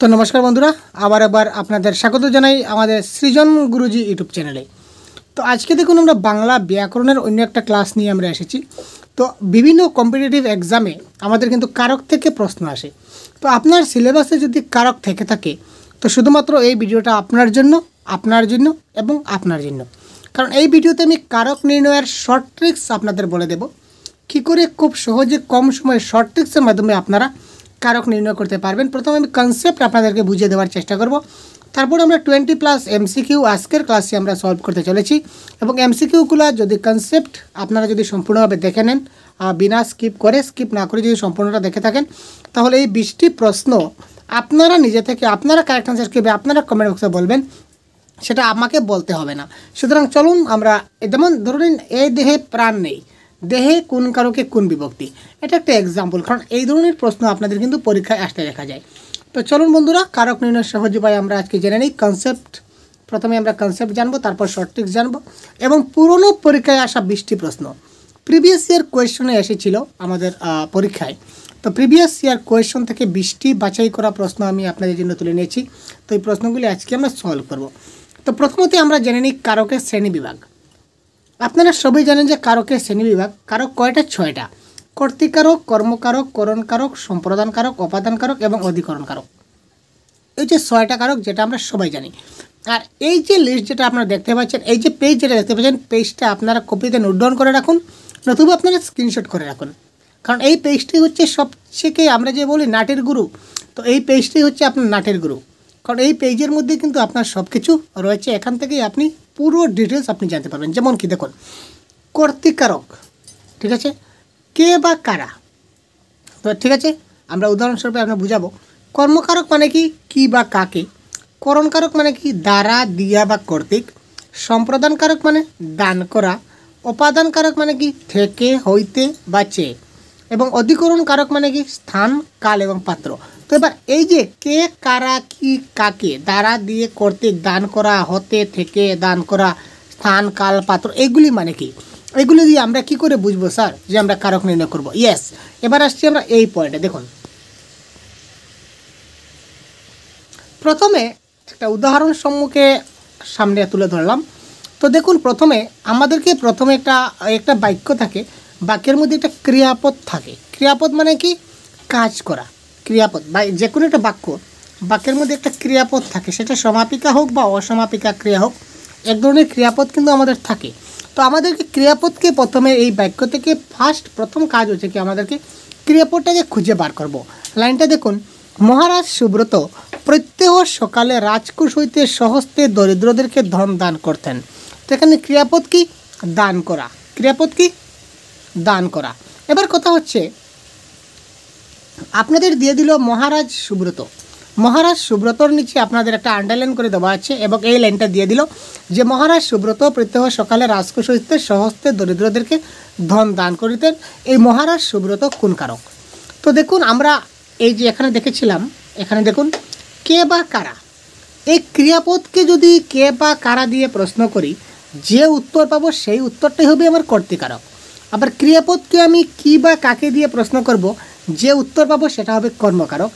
তো নমস্কার বন্ধুরা, আবার একবার আপনাদের স্বাগত জানাই আমাদের সৃজন গুরুজি ইউটিউব চ্যানেলে। তো আজকে দেখুন আমরা বাংলা ব্যাকরণের অন্য একটা ক্লাস নিয়ে আমরা এসেছি। তো বিভিন্ন কম্পিটিটিভ এক্সামে আমাদের কিন্তু কারক থেকে প্রশ্ন আসে। তো আপনার সিলেবাসে যদি কারক থেকে থাকে তো শুধুমাত্র এই ভিডিওটা আপনার জন্য এবং আপনার জন্য। কারণ এই ভিডিওতে আমি কারক নির্ণয়ের শর্ট ট্রিক্স আপনাদের বলে দেব, কী করে খুব সহজে কম সময়ে শর্ট ট্রিক্সের মাধ্যমে আপনারা কারক নির্ণয় করতে পারবেন। প্রথমে আমি কনসেপ্ট আপনাদেরকে বুঝিয়ে দেওয়ার চেষ্টা করব, তারপর আমরা 20+ MCQ আজকের ক্লাসে আমরা সলভ করতে চলেছি। এবং MCQগুলো যদি কনসেপ্ট আপনারা যদি সম্পূর্ণভাবে দেখে নেন, বিনা স্কিপ না করে যদি সম্পূর্ণটা দেখে থাকেন, তাহলে এই 20টি প্রশ্ন আপনারা নিজে থেকে আপনারা কারেক্ট আনসার কীভাবে আপনারা কমেন্ট বক্সে বলবেন, সেটা আমাকে বলতে হবে না। সুতরাং চলুন আমরা, যেমন ধরুন এই দেহে প্রাণ নেই, দেহে কোন কারকে কোন বিভক্তি, এটা একটা এক্সাম্পল। কারণ এই ধরনের প্রশ্ন আপনাদের কিন্তু পরীক্ষায় আসতে দেখা যায়। তো চলুন বন্ধুরা, কারক নির্ণয় সহজ উপায় আমরা আজকে জেনে নিই। কনসেপ্ট, প্রথমে আমরা কনসেপ্ট জানবো, তারপর শর্ট ট্রিক্স জানবো এবং পুরনো পরীক্ষায় আসা 20টি প্রশ্ন প্রিভিয়াস ইয়ার কোয়েশনে এসেছিল আমাদের পরীক্ষায়। তো প্রিভিয়াস ইয়ার কোয়েশন থেকে 20টি বাছাই করা প্রশ্ন আমি আপনাদের জন্য তুলে নিয়েছি। তো এই প্রশ্নগুলি আজকে আমরা সলভ করব। তো প্রথমত আমরা জেনে নিই কারকের শ্রেণীবিভাগ। আপনারা সবাই জানেন যে কারকের শ্রেণীবিভাগ, কারক কয়টা? 6টা। কর্তৃকারক, কর্মকারক, করণকারক, সম্প্রদানকারক, অপাদানকারক এবং অধিকরণকারক। এই যে 6টা কারক, যেটা আমরা সবাই জানি। আর এই যে লিস্ট যেটা আপনারা দেখতে পাচ্ছেন, এই যে পেজ যেটা দেখতে পাচ্ছেন, পেজটা আপনারা কপিতে নোট ডাউন করে রাখুন, নতুবা আপনারা স্ক্রিনশট করে রাখুন। কারণ এই পেজটি হচ্ছে সবথেকে, আমরা যে বলি নাটের গুরু, তো এই পেজটি হচ্ছে আপনার নাটের গুরু। কারণ এই পেজের মধ্যে কিন্তু আপনার সব কিছু রয়েছে, এখান থেকেই আপনি পুরো ডিটেলস আপনি জানতে পারবেন। যেমন কি দেখুন, কর্তৃকারক, ঠিক আছে, কে বা কারা। তো ঠিক আছে, আমরা উদাহরণস্বরূপে আমরা বুঝাবো। কর্মকারক মানে কি বা কাকে। করণকারক মানে কি? দ্বারা, দিয়া বা কর্তৃক। সম্প্রদানকারক মানে দান করা। অপাদানকারক মানে কি? থেকে, হইতে বা চেয়ে। এবং অধিকরণকারক মানে কি? স্থান, কাল এবং পাত্র। তো এবার এই যে কে, কারা, কি, কাকে, দ্বারা, দিয়ে, কর্তৃক, দান করা, হতে, থেকে, দান করা, স্থান, কাল, পাত্র, এগুলি মানে কি? এগুলি দিয়ে আমরা কি করে বুঝবো স্যার যে আমরা কারক নির্ণয় করব? ইয়েস, এবার আসছি আমরা এই পয়েন্টে। দেখুন, প্রথমে একটা উদাহরণ সামনে তুলে ধরলাম। তো দেখুন, আমাদেরকে প্রথমে একটা বাক্য থাকে, বাক্যের মধ্যে একটা ক্রিয়াপদ থাকে। ক্রিয়াপদ মানে কি? কাজ করা। ক্রিয়াপদ বা যে কোনো একটা বাক্যের মধ্যে একটা ক্রিয়াপদ থাকে, সেটা সমাপিকা হোক বা অসমাপিকা ক্রিয়া হোক, এক ধরনের ক্রিয়াপদ কিন্তু আমাদের থাকে। তো আমাদেরকে ক্রিয়াপদকে প্রথমে এই বাক্য থেকে প্রথম কাজ হচ্ছে কি, আমাদেরকে ক্রিয়াপদটাকে খুঁজে বার করব। লাইনটা দেখুন, মহারাজ সুব্রত প্রত্যহ সকালে রাজকোষ হইতে স্বহস্তে দরিদ্রদেরকে ধন দান করতেন। তো এখানে ক্রিয়াপদ কি? দান করা। ক্রিয়াপদ কি? দান করা। এবার কথা হচ্ছে, আপনাদের দিয়ে দিল মহারাজ সুব্রত। মহারাজ সুব্রতর নিচে আপনাদের একটা আন্ডারলাইন করে দেওয়া আছে এবং এই লাইনটা দিয়ে দিল যে মহারাজ সুব্রত প্রত্যহ সকালে রাজকোষ হইতে স্বহস্তে দরিদ্রদেরকে ধন দান করিতেন। এই মহারাজ সুব্রত কোন কারক? তো দেখুন, আমরা এই যে এখানে দেখেছিলাম, এখানে দেখুন কে বা কারা। এই ক্রিয়াপদকে যদি কে বা কারা দিয়ে প্রশ্ন করি, যে উত্তর পাবো সেই উত্তরটাই হবে আমার কর্তৃকারক। আবার ক্রিয়াপদকে আমি কি বা কাকে দিয়ে প্রশ্ন করব, যে উত্তর পাবো সেটা হবে কর্মকারক।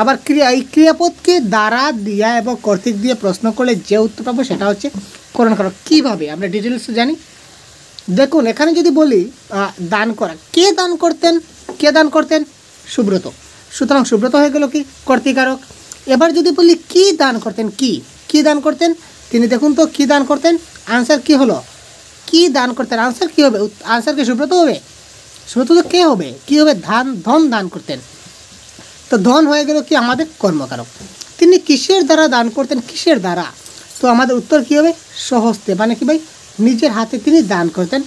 আবার এই ক্রিয়াপদকে দ্বারা, দিয়া এবং কর্তৃক দিয়ে প্রশ্ন করলে যে উত্তর পাবো সেটা হচ্ছে করণকারক। কীভাবে আমরা ডিটেলস জানি। দেখুন, এখানে যদি বলি দান করা, কে দান করতেন? কে দান করতেন? সুব্রত। সুতরাং সুব্রত হয়ে গেল কি? কর্তৃকারক। এবার যদি বলি কি দান করতেন, কি দান করতেন তিনি, দেখুন তো কি দান করতেন, আনসার কি হলো? কি দান করতেন, আনসার কি হবে? আনসার কি সুব্রত হবে? সুব্রত তো কে হবে? কি হবে? ধন দান করতেন। তো ধন হয়ে গেল কি আমাদের কর্মকারক। তিনি কিসের দ্বারা দান করতেন? কিসের দ্বারা? তো আমাদের উত্তর কি হবে? স্বহস্তে, মানে কি ভাই? নিজের হাতে তিনি দান করতেন।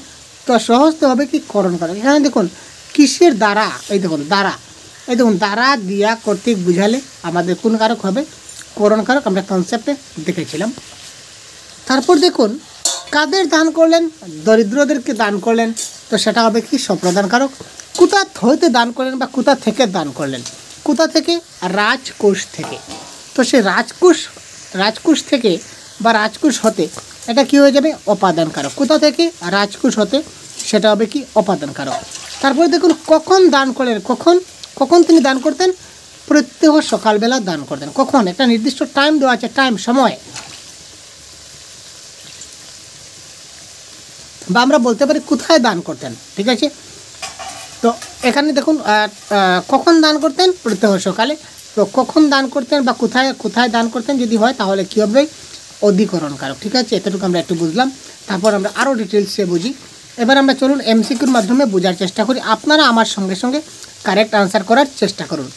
তো স্বহস্তে হবে কি? করণকারক। এখানে দেখুন কিসের দ্বারা, এই দেখুন দ্বারা, এই দেখুন দ্বারা, দিয়া, কর্তৃক বুঝালে আমাদের কোন কারক হবে? করণকারক। আমরা কনসেপ্টে দেখেছিলাম। তারপর দেখুন, কাদের দান করলেন? দরিদ্রদেরকে দান করলেন। তো সেটা হবে কি? সম্প্রদানকারক। কোথা হইতে দান করলেন বা কোথা থেকে দান করলেন? কোথা থেকে? রাজকোষ থেকে। তো সে রাজকোষ থেকে বা রাজকোষ হতে, এটা কি হয়ে যাবে? অপাদানকারক। কোথা থেকে? রাজকোষ হতে, সেটা হবে কি? অপাদানকারক। তারপরে দেখুন কখন দান করলেন, কখন তিনি দান করতেন? প্রত্যহ সকালবেলা দান করতেন। কখন? একটা নির্দিষ্ট টাইম দেওয়া আছে, টাইম, সময়, বা আমরা বলতে পারি কোথায় দান করতেন। ঠিক আছে, তো এখানে দেখুন কখন দান করতেন? প্রত্যহ সকালে। তো কখন দান করতেন বা কোথায় কোথায় দান করতেন যদি হয় তাহলে কী হবে? অধিকরণ কারক। ঠিক আছে, এতটুকু আমরা একটু বুঝলাম। তারপর আমরা আরও ডিটেলসে বুঝি। এবার আমরা চলুন এমসিকিউর মাধ্যমে বোঝার চেষ্টা করি। আপনারা আমার সঙ্গে সঙ্গে কারেক্ট আনসার করার চেষ্টা করুন।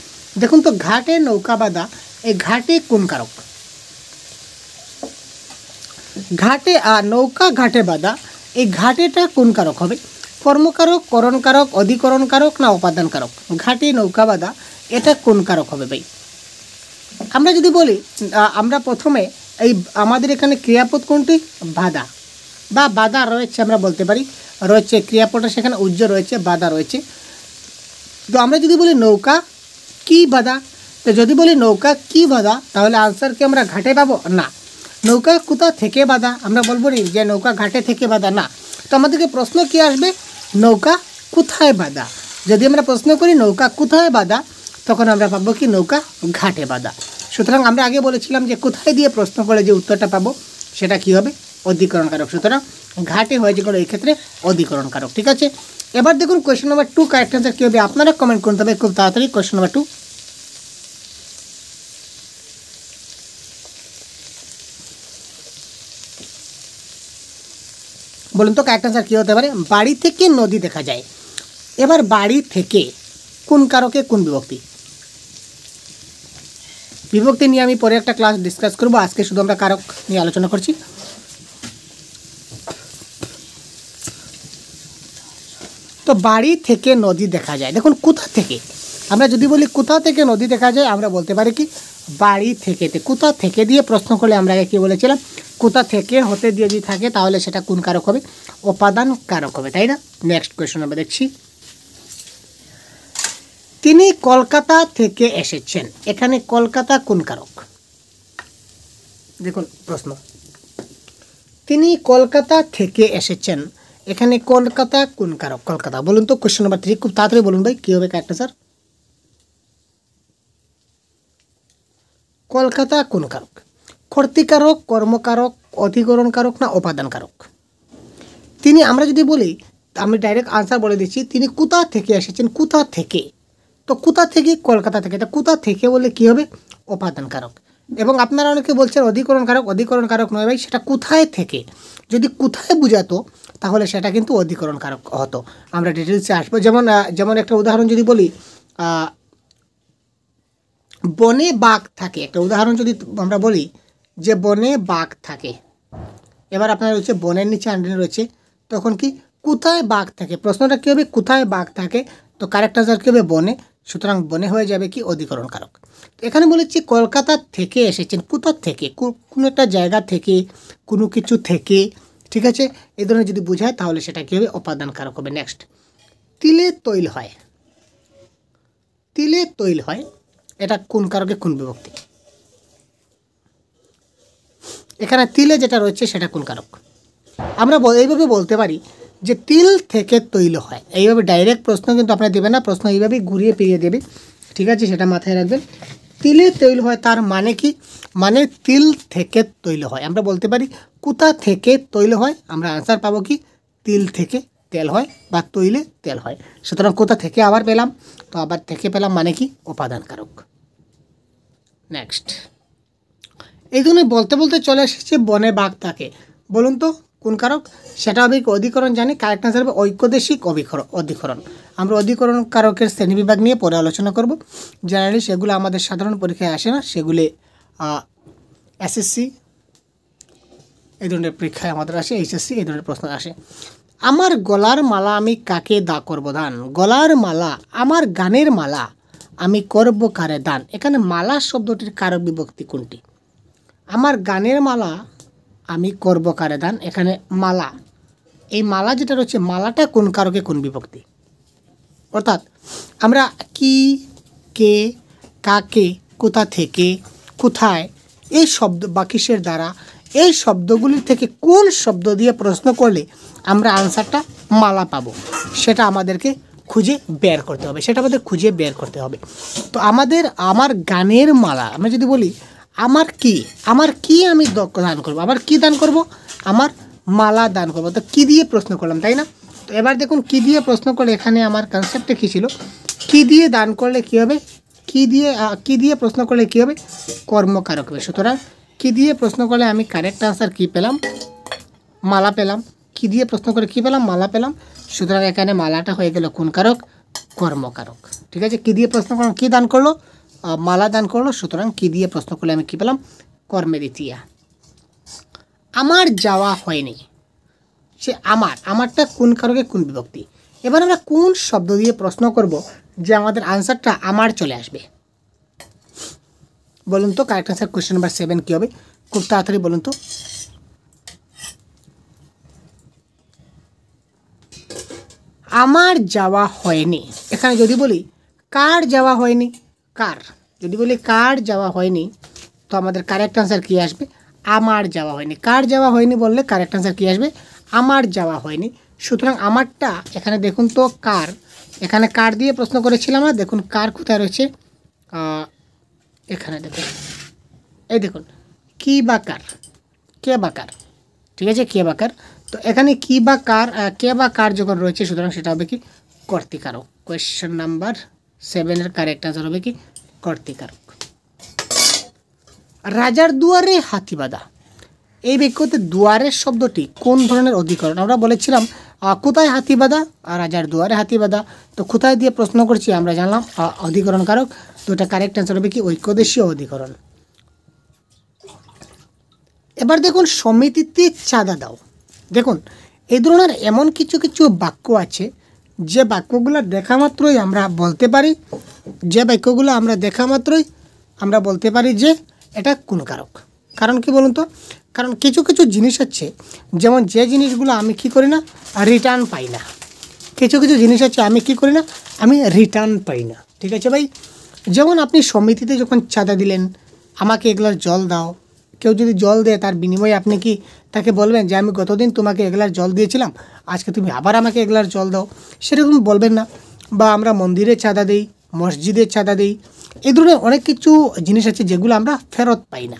দেখুন তো, ঘাটে নৌকা বাঁধা, এই ঘাটে কোন কারক? ঘাটে নৌকা ঘাটে বাঁধা, এই ঘাটেটা কোন কারক হবে? কর্মকারক, করণকারক, অধিকরণ কারক না উপাদান কারক? ঘাটে নৌকা বাঁধা এটা কোন কারক হবে ভাই? আমরা যদি বলি আমরা প্রথমে এই আমাদের এখানে ক্রিয়াপদ কোনটি? বাঁধা বা বাঁধা রয়েছে, আমরা বলতে পারি রয়েছে, ক্রিয়াপদটা সেখানে উজ্জ রয়েছে, বাঁধা রয়েছে। তো আমরা যদি বলি নৌকা কি বাঁধা, তো যদি বলি নৌকা কি বাঁধা তাহলে আনসার কি আমরা ঘাটে পাবো? না। নৌকা কোথা থেকে বাঁধা? আমরা বলবো নি যে নৌকা ঘাটে থেকে বাঁধা, না। তো আমাদেরকে প্রশ্ন কি আসবে? নৌকা কোথায় বাঁধা। যদি আমরা প্রশ্ন করি নৌকা কোথায় বাঁধা, তখন আমরা পাবো কি? নৌকা ঘাটে বাঁধা। সুতরাং আমরা আগে বলেছিলাম যে কোথায় দিয়ে প্রশ্ন করে যে উত্তরটা পাবো সেটা কি হবে? অধিকরণ কারক। সুতরাং ঘাটে হয়ে যেগুলো এই ক্ষেত্রে অধিকরণ কারক। ঠিক আছে, এবার দেখুন কোয়েশ্চেন নাম্বার 2 কারেক্ট আনসার কী হবে? আপনারা কমেন্ট করতে হবে খুব তাড়াতাড়ি। কোয়েশ্চেন নাম্বার 2, বলুন তো কারেক্ট আনসার কী হতে পারে? বাড়ি থেকে নদী দেখা যায়। এবার বাড়ি থেকে কোন কারকে কোন বিভক্তি? বিভক্তি নিয়ে আমি পরে একটা ক্লাস ডিসকাস করবো, আজকে শুধু আমরা কারক নিয়ে আলোচনা করছি। তো বাড়ি থেকে নদী দেখা যায়, দেখুন কোথা থেকে? আমরা যদি বলি কোথা থেকে নদী দেখা যায়, আমরা বলতে পারি কি? বাড়ি থেকে। কোথা থেকে দিয়ে প্রশ্ন করলে আমরা আগে কী বলেছিলাম? কোথা থেকে হতে দিয়ে যদি থাকে তাহলে সেটা কোন কারক হবে? উপাদান কারক হবে, তাই না? নেক্সট কোয়েশ্চন আমরা দেখছি। তিনি কলকাতা থেকে এসেছেন, এখানে কলকাতা কোন কারক? দেখুন প্রশ্ন, তিনি কলকাতা থেকে এসেছেন, এখানে কলকাতা কোন কারক? কলকাতা, বলুন তো কোয়েশ্চন নাম্বার 3, খুব তাড়াতাড়ি বলুন ভাই কী হবে কারেক্ট আনসার? কলকাতা কোন কারক? কর্তৃকারক, কর্মকারক, অধিকরণ কারক না উপাদান কারক? তিনি, আমরা যদি বলি, আমি ডাইরেক্ট আনসার বলে দিচ্ছি, তিনি কোথা থেকে এসেছেন, কোথা থেকে। তো কোথা থেকে? কলকাতা থেকে। তো কোথা থেকে বললে কী হবে? উপাদান কারক। এবং আপনারা অনেকে বলছেন অধিকরণ কারক, অধিকরণ কারক নয় ভাই, সেটা কোথায় থেকে। যদি কোথায় বুঝাতো তাহলে সেটা কিন্তু অধিকরণ কারক হতো। আমরা ডিটেলসে আসবো। যেমন একটা উদাহরণ যদি বলি, বনে বাঘ থাকে, একটা উদাহরণ যদি আমরা বলি যে বনে বাঘ থাকে, এবার আপনার রয়েছে বনের নিচে আন্ডারলাইন রয়েছে, তখন কি? কোথায় বাঘ থাকে। প্রশ্নটা কী হবে? কোথায় বাঘ থাকে। তো কারেক্ট আনসার কী হবে? বনে। সুতরাং বনে হয়ে যাবে কি? অধিকরণ কারক। তো এখানে বলেছি কলকাতা থেকে এসেছেন, কোথা থেকে? কোনো একটা জায়গা থেকে, কোনো কিছু থেকে। ঠিক আছে, এই ধরনের যদি বোঝায় তাহলে সেটা কী হবে? উপাদান কারক হবে। নেক্সট, তিলে তৈল হয়, তিলে তৈল হয়, এটা কোন কারকে কোন বিভক্তি? এখানে তিলে যেটা রয়েছে সেটা কোন কারক? আমরা এইভাবে বলতে পারি যে তিল থেকে তৈল হয়। এইভাবে ডাইরেক্ট প্রশ্ন কিন্তু আপনার দেবে না, প্রশ্ন এইভাবেই ঘুরিয়ে ফিরিয়ে দেবে। ঠিক আছে, সেটা মাথায় রাখবেন। তিলে তৈল হয় তার মানে কি? মানে তিল থেকে তৈল হয়। আমরা বলতে পারি কোথা থেকে তৈল হয়, আমরা আনসার পাবো কি? তিল থেকে তেল হয় বা তৈলে তেল হয়। সুতরাং কোথা থেকে আবার পেলাম, তো আবার থেকে পেলাম মানে কি? উপাদান কারক। নেক্সট, এই জন্য বলতে বলতে চলে এসেছে বনে বাঘ থাকে, বলুন তো কোন কারক? সেটা হবে অধিকরণ, জানি। কারেক্ট আনসার হবে ঐক্যদেশিক অধিকরণ। আমরা অধিকরণ কারকের শ্রেণীবিভাগ নিয়ে পরে আলোচনা করব। জেনারেলি সেগুলো আমাদের সাধারণ পরীক্ষায় আসে না, সেগুলি এসএসসি এই ধরনের পরীক্ষায় আমাদের আসে, এইচএসসি এই ধরনের প্রশ্ন আসে। আমার গলার মালা আমি কাকে দা করব দান, গলার মালা, আমার গানের মালা আমি করব কারে দান। এখানে মালা শব্দটির কারক বিভক্তি কোনটি? আমার গানের মালা আমি করব কারে দান, এখানে মালা, এই মালা যেটা রয়েছে, মালাটা কোন কারকে কোন বিভক্তি? অর্থাৎ আমরা কি, কে, কাকে, কোথা থেকে, কোথায়, এই শব্দ বা কিসের দ্বারা, এই শব্দগুলির থেকে কোন শব্দ দিয়ে প্রশ্ন করলে আমরা আনসারটা মালা পাবো, সেটা আমাদেরকে খুঁজে বের করতে হবে, সেটা আমাদের খুঁজে বের করতে হবে। তো আমার গানের মালা, আমরা যদি বলি আমার কি আমি দান করব, আমার কি দান করব, আমার মালা দান করব। তো কি দিয়ে প্রশ্ন করলাম, তাই না? তো এবার দেখুন কি দিয়ে প্রশ্ন করলে এখানে আমার কনসেপ্টটা কী ছিল, কি দিয়ে দান করলে কী হবে, কি দিয়ে প্রশ্ন করলে কী হবে, কর্মকারক হবে। সুতরাং কি দিয়ে প্রশ্ন করলে আমি কারেক্ট আনসার কী পেলাম, মালা পেলাম। কি দিয়ে প্রশ্ন করে কী পেলাম, মালা পেলাম। সুতরাং এখানে মালাটা হয়ে গেল কোন কারক, কর্মকারক। ঠিক আছে, কি দিয়ে প্রশ্ন করলাম, কী দান করলো, মালা দান করলো। সুতরাং কি দিয়ে প্রশ্ন করলে আমি কী পেলাম, কর্মে দ্বিতীয়া। আমার যাওয়া হয়নি, সে আমারটা কোন কারকে কোন বিভক্তি। এবার আমরা কোন শব্দ দিয়ে প্রশ্ন করব যে আমাদের আনসারটা আমার চলে আসবে, বলুন তো। কারেক্ট আনসার কোয়েশ্চেন নাম্বার 7 কী হবে, খুব তাড়াতাড়ি বলুন তো। আমার যাওয়া হয়নি, এখানে যদি বলি কার যাওয়া হয়নি, যদি বলি কার যাওয়া হয়নি, তো আমাদের কারেক্ট আনসার কী আসবে, আমার যাওয়া হয়নি। কার যাওয়া হয়নি বললে কারেক্ট আনসার কী আসবে, আমার যাওয়া হয়নি। সুতরাং আমারটা এখানে দেখুন তো কার, এখানে কার দিয়ে প্রশ্ন করেছিলাম না, দেখুন কার কোথায় রয়েছে, এখানে দেখুন, এই দেখুন কি বা কার, কে বা কার। ঠিক আছে, কে বা কার। তো এখানে কি বা কার, কে বা কার যখন রয়েছে, সুতরাং সেটা হবে কি, কর্তৃকারক। কোয়েশ্চেন নাম্বার 7 কারেক্ট আনসার হবে কি, কর্তৃকারক। রাজার দুয়ারে হাতি বাঁধা, এই বাক্যতে দুয়ারের শব্দটি কোন ধরনের অধিকরণ, আমরা বলেছিলাম কোথায় হাতি বাঁধা, রাজার দুয়ারে হাতি বাঁধা। তো কোথায় দিয়ে প্রশ্ন করছি আমরা জানলাম অধিকরণ কারক। তো এটা কারেক্ট আনসার হবে কি, ঐক্যদেশীয় অধিকরণ। এবার দেখুন সমিতিতে চাঁদা দাও। দেখুন এই ধরনের এমন কিছু কিছু বাক্য আছে যে বাক্যগুলো দেখা মাত্রই আমরা বলতে পারি, আমরা বলতে পারি যে এটা কোন কারক। কারণ কি বলুন তো, কারণ কিছু কিছু জিনিস আছে, যেমন যে জিনিসগুলো আমি কি করি না, রিটার্ন পাই না। কিছু কিছু জিনিস আছে আমি কি করি না, আমি রিটার্ন পাই না। ঠিক আছে ভাই, যেমন আপনি সমিতিতে যখন চাঁদা দিলেন, আমাকে এক গ্লাস জল দাও, কেউ যদি জল দেয় তার বিনিময়ে আপনি কি তাকে বলবেন যে আমি গতদিন তোমাকে এক গ্লাস জল দিয়েছিলাম, আজকে তুমি আবার আমাকে এক গ্লাস জল দাও, সেরকম বলবেন না। বা আমরা মন্দিরে চাঁদা দিই, মসজিদে চাঁদা দিই, এই ধরনের অনেক কিছু জিনিস আছে যেগুলো আমরা ফেরত পাই না,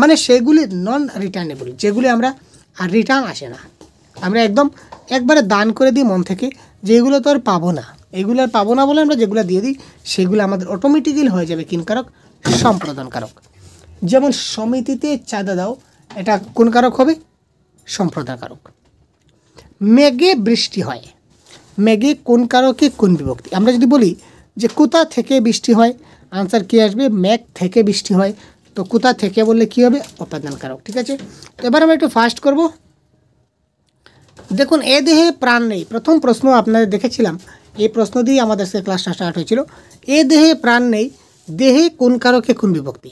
মানে সেগুলি নন রিটার্নেবল, যেগুলি আমরা আর রিটার্ন আসে না। আমরা একবারে দান করে দিই মন থেকে, যেগুলো তো আর পাবো না, এগুলো আর পাবো না বলে আমরা যেগুলো দিয়ে দিই, সেগুলো আমাদের অটোমেটিক্যালি হয়ে যাবে কিনকারক, সম্প্রদানকারক। যেমন সমিতিতে চাঁদা দাও, এটা কোন কারক হবে, সম্প্রদানকারক। মেঘে বৃষ্টি হয়, মেঘে কোন কারকে কোন বিভক্তি। আমরা যদি বলি যে কোথা থেকে বৃষ্টি হয়, আনসার কী আসবে, মেঘ থেকে বৃষ্টি হয়। তো কোথা থেকে বললে কী হবে, অপাদানকারক। ঠিক আছে, তো এবার আমরা একটু ফাস্ট করব। দেখুন এ দেহে প্রাণ নেই, প্রথম প্রশ্ন আপনাদের দেখেছিলাম, এই প্রশ্ন দিয়ে আমাদের সে ক্লাসটা স্টার্ট হয়েছিল। এ দেহে প্রাণ নেই, দেহে কোন কারকে কোন বিভক্তি।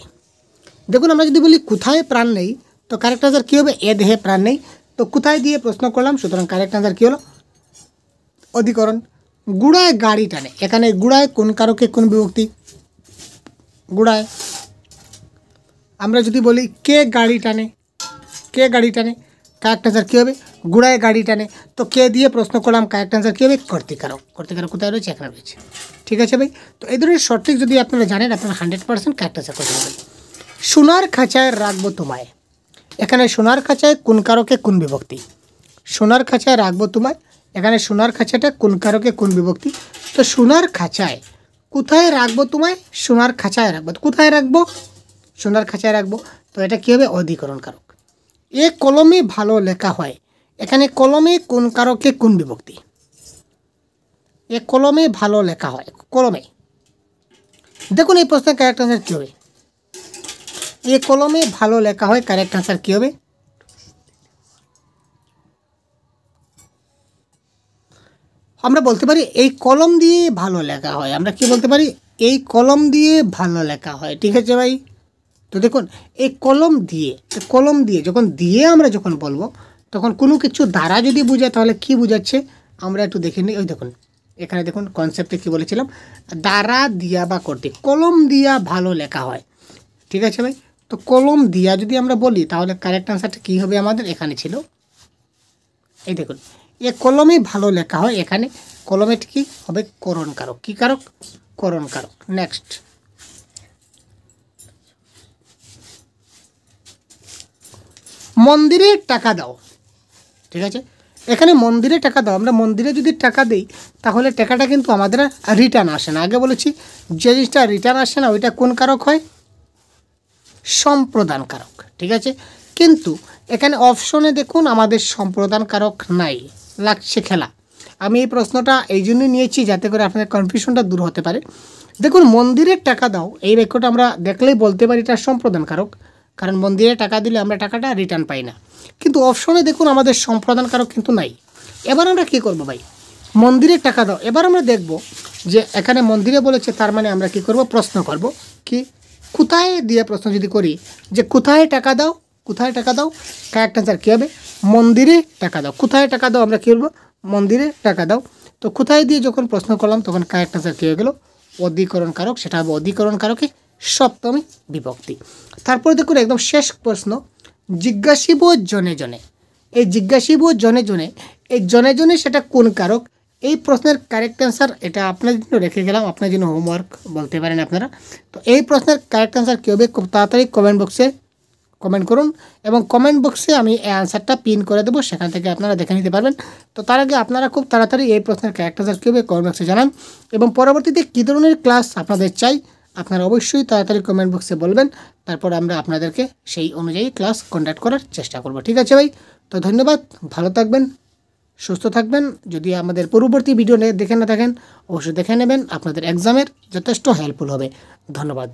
দেখুন আমরা যদি বলি কোথায় প্রাণ নেই, তো কারেক্ট আনসার কী হবে, এ দেহে প্রাণ নেই। তো কোথায় দিয়ে প্রশ্ন করলাম, সুতরাং কারেক্ট আনসার কী হলো, অধিকরণ। গুড়ায় গাড়ি টানে, এখানে গুড়ায় কোন কারকে কোন বিভক্তি, গুড়ায়। আমরা যদি বলি কে গাড়ি টানে, কারেক্ট আনসার কী হবে, গুড়ায় গাড়ি টানে। তো কে দিয়ে প্রশ্ন করলাম, কারেক্ট আনসার কী হবে, কর্তৃকারক। কর্তৃকারক কোথায় রয়েছে, এখানে রয়েছে। ঠিক আছে ভাই, তো এই ধরনের সঠিক যদি আপনারা জানেন, আপনারা 100% কারেক্ট আনসার করতে পারবেন। সোনার খাঁচায় রাখবো তোমায়, এখানে সোনার খাঁচায় কোন কারকে কোন বিভক্তি, সোনার খাঁচায় রাখবো তোমায়, এখানে সোনার খাঁচাটা কোন কারকে কোন বিভক্তি। তো সোনার খাঁচায়, কোথায় রাখবো তোমায়, সোনার খাঁচায় রাখবো, কোথায় রাখবো, সোনার খাঁচায় রাখবো। তো এটা কী হবে, অধিকরণ কারক। এ কলমে ভালো লেখা হয়, এখানে কলমে কোন কারকে কোন বিভক্তি, এ কলমে ভালো লেখা হয়, কলমে। দেখুন এই প্রশ্নের কারেক্ট আনসার কী হবে, এ কলমে ভালো লেখা হয়, কারেক্ট আনসার কী হবে, আমরা বলতে পারি এই কলম দিয়ে ভালো লেখা হয়। আমরা কি বলতে পারি, এই কলম দিয়ে ভালো লেখা হয়। ঠিক আছে ভাই, তো দেখুন এই কলম দিয়ে যখন বলবো, তখন কোনো কিছু দ্বারা যদি বোঝায় তাহলে কি বোঝাচ্ছে আমরা একটু দেখে নিই। ওই দেখুন এখানে দেখুন কনসেপ্টে কী বলেছিলাম, দ্বারা দিয়া বা করতে, কলম দিয়া ভালো লেখা হয়। ঠিক আছে ভাই, তো কলম দিয়া যদি আমরা বলি তাহলে কারেক্ট আনসারটা কী হবে আমাদের, এখানে ছিল, এই দেখুন এ কলমে ভালো লেখা হয়, এখানে কলমে কি হবে করণ কারক। কি কারক? করণ কারক। নেক্সট, মন্দিরে টাকা দাও। ঠিক আছে, এখানে মন্দিরে টাকা দাও, আমরা মন্দিরে যদি টাকা দিই তাহলে টাকাটা কিন্তু আমাদের রিটার্ন আসে না। আগে বলেছি যে জিনিসটা রিটার্ন আসে না ওইটা কোন কারক হয়? সম্প্রদান কারক। ঠিক আছে, কিন্তু এখানে অপশনে দেখুন আমাদের সম্প্রদান কারক নাই, লাগছে খেলা। আমি এই প্রশ্নটা এই জন্যই নিয়েছি যাতে করে আপনার কনফিউশনটা দূর হতে পারে। দেখুন, মন্দিরের টাকা দাও এই বাক্যটা আমরা দেখলেই বলতে পারি এটা সম্প্রদান কারক, কারণ মন্দিরে টাকা দিলে আমরা টাকাটা রিটার্ন পাই না। কিন্তু অপশনে দেখুন আমাদের সম্প্রদান কারক কিন্তু নাই। এবার আমরা কী করব ভাই? মন্দিরে টাকা দাও, এবার আমরা দেখব যে এখানে মন্দিরে বলেছে, তার মানে আমরা কি করব? প্রশ্ন করব কি কোথায় দিয়ে প্রশ্ন যদি করি যে কোথায় টাকা দাও, কোথায় টাকা দাও, কারেক্ট অ্যান্সার কী হবে? মন্দিরে টাকা দাও। কোথায় টাকা দাও আমরা কী করবো? মন্দিরে টাকা দাও। তো কোথায় দিয়ে যখন প্রশ্ন করলাম তখন কারেক্ট অ্যান্সার কী হয়ে গেল? অধিকরণ কারক। সেটা হবে অধিকরণ কারকে সপ্তমী বিভক্তি। তারপরে দেখুন একদম শেষ প্রশ্ন, জিজ্ঞাসিব জনে জনে। এই জিজ্ঞাসিব জনে জনে, এই জনে জনে সেটা কোন কারক? এই প্রশ্নের কারেক্ট অ্যান্সার এটা আপনার জন্য রেখে গেলাম, আপনার জন্য হোমওয়ার্ক বলতে পারেন আপনারা। তো এই প্রশ্নের কারেক্ট অ্যান্সার কী হবে? খুব তাড়াতাড়ি কমেন্ট বক্সে কমেন্ট করুন, এবং কমেন্ট বক্সে আমি এই অ্যান্সারটা পিন করে দেবো, সেখান থেকে আপনারা দেখে নিতে পারবেন। তো তার আগে আপনারা খুব তাড়াতাড়ি এই প্রশ্নের কারেক্ট অ্যান্সার কী হবে কমেন্ট বক্সে জানান, এবং পরবর্তীতে কী ধরনের ক্লাস আপনাদের চাই আপনারা অবশ্যই তাড়াতাড়ি কমেন্ট বক্সে বলবেন। তারপর আমরা আপনাদেরকে সেই অনুযায়ী ক্লাস কন্ডাক্ট করার চেষ্টা করব। ঠিক আছে ভাই? তো ধন্যবাদ, ভালো থাকবেন, সুস্থ থাকবেন। যদি আমাদের পূর্ববর্তী ভিডিও দেখে না থাকেন অবশ্যই দেখে নেবেন, আপনাদের এক্সামের যথেষ্ট হেল্পফুল হবে। ধন্যবাদ।